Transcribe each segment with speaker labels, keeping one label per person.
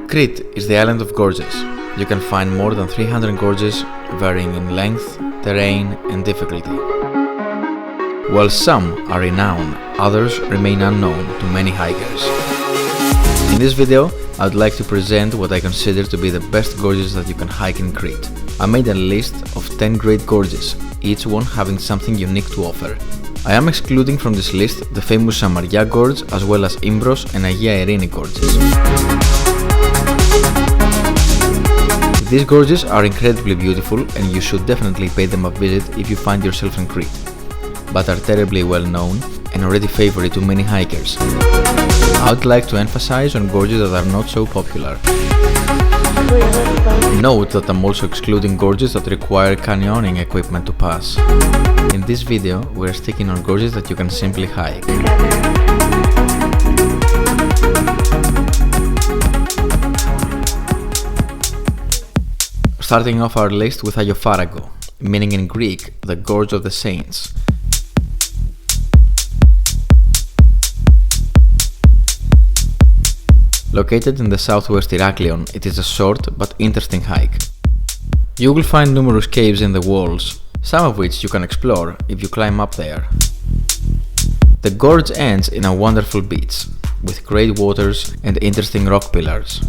Speaker 1: Crete is the island of gorges. You can find more than 300 gorges varying in length, terrain and difficulty. While some are renowned, others remain unknown to many hikers. In this video, I would like to present what I consider to be the best gorges that you can hike in Crete. I made a list of 10 great gorges, each one having something unique to offer. I am excluding from this list the famous Samaria Gorge as well as Imbros and Agia Irini gorges. These gorges are incredibly beautiful and you should definitely pay them a visit if you find yourself in Crete, but are terribly well known and already favorite to many hikers. I would like to emphasize on gorges that are not so popular. Note that I'm also excluding gorges that require canyoning equipment to pass. In this video, we are sticking on gorges that you can simply hike. Starting off our list with Agiofarago, meaning in Greek the Gorge of the Saints. Located in the southwest Heraklion, it is a short but interesting hike. You will find numerous caves in the walls, some of which you can explore if you climb up there. The gorge ends in a wonderful beach, with great waters and interesting rock pillars.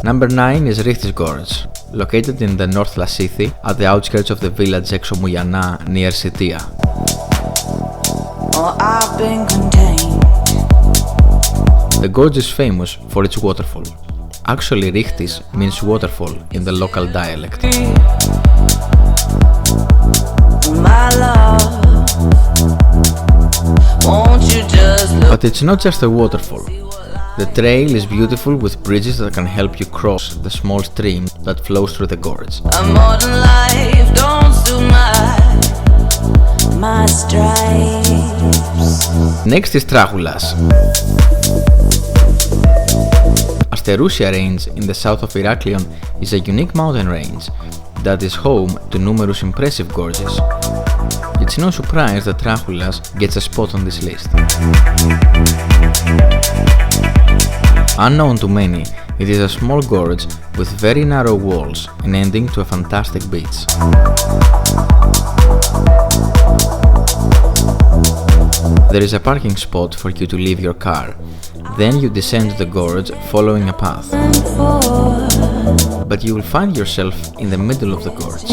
Speaker 1: Number 9 is Richtis Gorge, located in the North Lasithi at the outskirts of the village Exomouiana near Sitia. The gorge is famous for its waterfall. Actually, Richtis means waterfall in the local dialect. But it's not just a waterfall. The trail is beautiful with bridges that can help you cross the small stream that flows through the gorge. Next is Trachoulas. Asterousia range in the south of Heraklion is a unique mountain range that is home to numerous impressive gorges. It's no surprise that Trachoulas gets a spot on this list. Unknown to many, it is a small gorge with very narrow walls and ending to a fantastic beach. There is a parking spot for you to leave your car. Then you descend the gorge following a path. But you will find yourself in the middle of the gorge.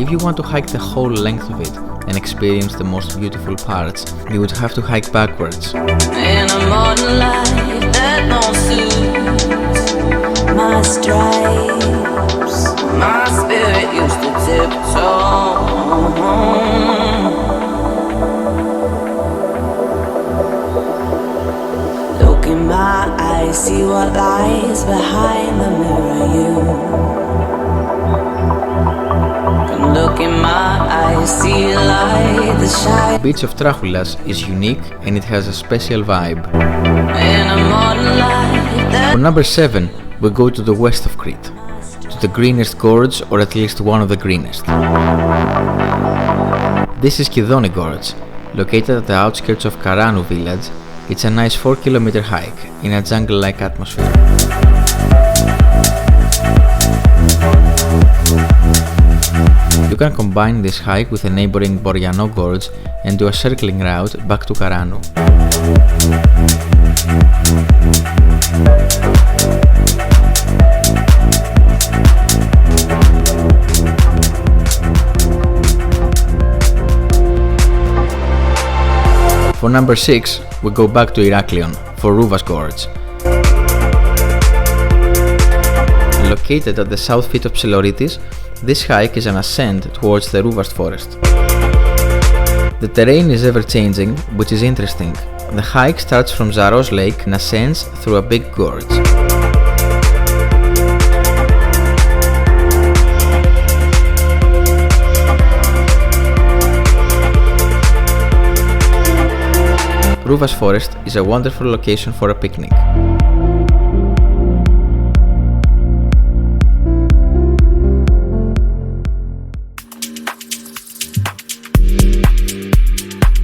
Speaker 1: If you want to hike the whole length of it and experience the most beautiful parts, you would have to hike backwards. In a modern life that don't suit my stripes, my spirit used to tiptoe. Look in my eyes, see what lies behind the mirror. You can look in my eyes, see light that shines. The beach of Trachoulas is unique and it has a special vibe. For number 7, we go to the west of Crete, to the greenest gorge, or at least one of the greenest. This is Kydoni Gorge, located at the outskirts of Karanu village. It's a nice 4-kilometer hike in a jungle-like atmosphere. You can combine this hike with the neighboring Boriano Gorge and do a circling route back to Karanu. For number 6, we go back to Heraklion for Rouvas Gorge. Located at the south feet of Psiloritis, this hike is an ascent towards the Rouvas forest. The terrain is ever-changing, which is interesting. The hike starts from Zaros Lake and ascends through a big gorge. Rouvas Forest is a wonderful location for a picnic.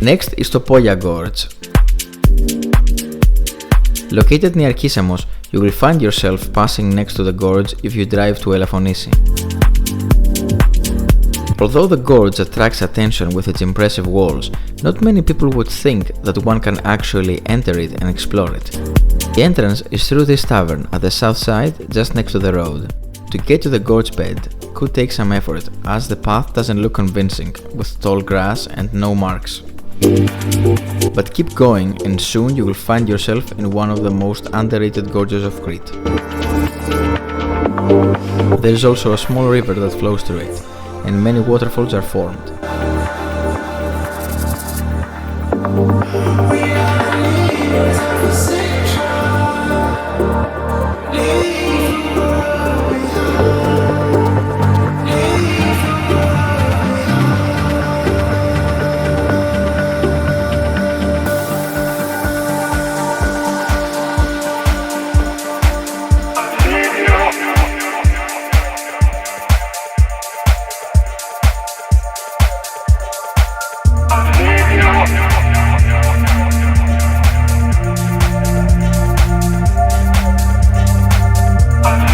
Speaker 1: Next is Topolia Gorge. Located near Kissamos, you will find yourself passing next to the gorge if you drive to Elafonisi. Although the gorge attracts attention with its impressive walls, not many people would think that one can actually enter it and explore it. The entrance is through this tavern at the south side, just next to the road. To get to the gorge bed could take some effort, as the path doesn't look convincing, with tall grass and no marks. But keep going and soon you will find yourself in one of the most underrated gorges of Crete. There is also a small river that flows through it, and many waterfalls are formed.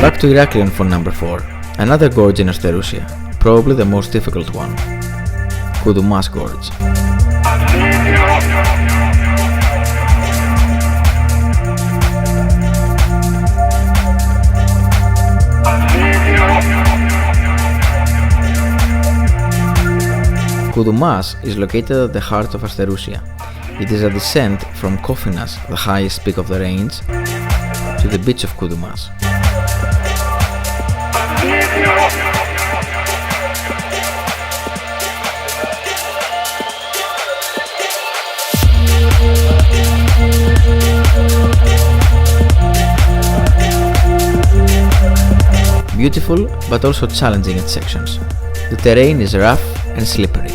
Speaker 1: Back to Heraklion for number 4, another gorge in Asterousia, probably the most difficult one, Koudoumas Gorge. Koudoumas is located at the heart of Asterousia. It is a descent from Kofinas, the highest peak of the range, to the beach of Koudoumas. Beautiful, but also challenging at sections. The terrain is rough and slippery.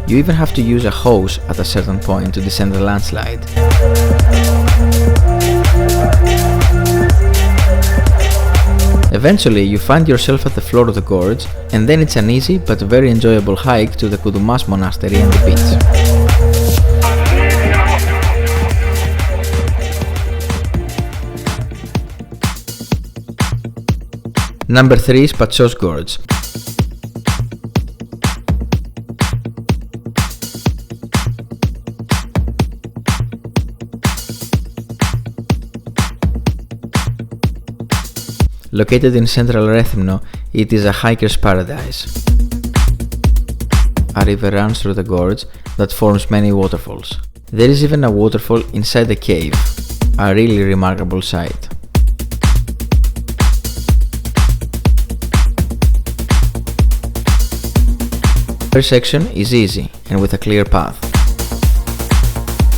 Speaker 1: You even have to use a hose at a certain point to descend the landslide. Eventually, you find yourself at the floor of the gorge, and then it's an easy but very enjoyable hike to the Koudoumas monastery and the beach. Number 3 is Patsos Gorge. Located in central Rethymno, it is a hiker's paradise. A river runs through the gorge that forms many waterfalls. There is even a waterfall inside the cave, a really remarkable sight. The first section is easy and with a clear path.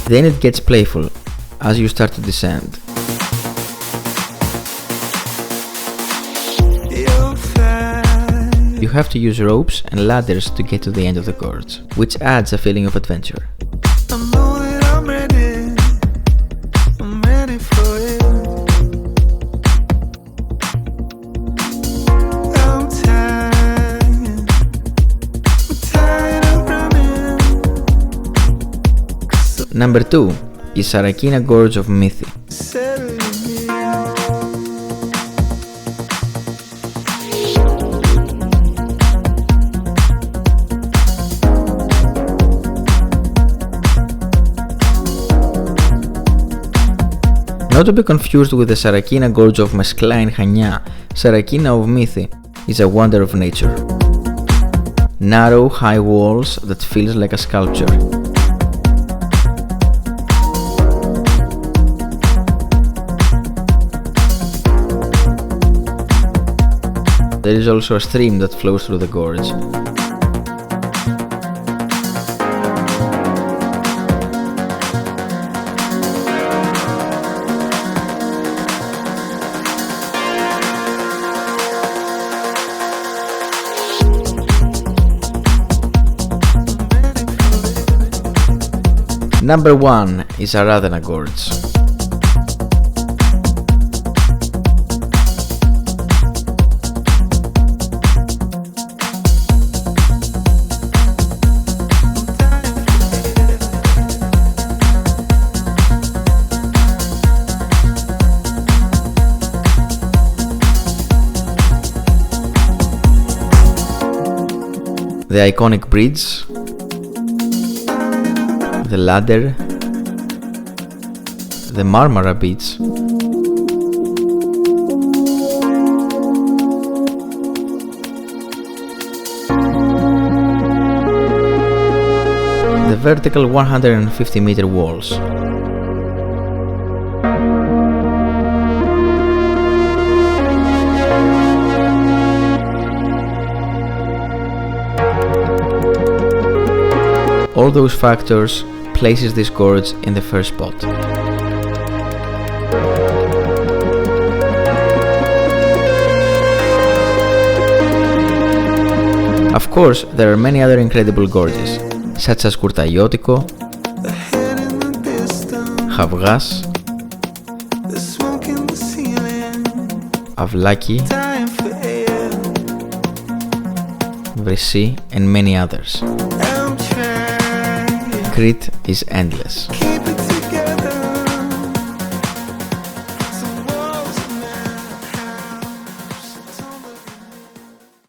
Speaker 1: Then it gets playful as you start to descend. You have to use ropes and ladders to get to the end of the gorge, which adds a feeling of adventure. Number 2 is Sarakina Gorge of Mythi. Not to be confused with the Sarakina Gorge of Meskla in Chania, Sarakina of Mythi is a wonder of nature. Narrow, high walls that feels like a sculpture. There is also a stream that flows through the gorge. Number 1 is Aradena Gorge. the iconic bridge, the ladder, the Marmara Beach, the vertical 150-meter walls, all those factors places this gorge in the first spot. Of course, there are many other incredible gorges, such as Kurtayotiko, Havgas, Avlaki, Vrisi, and many others. Crete is endless.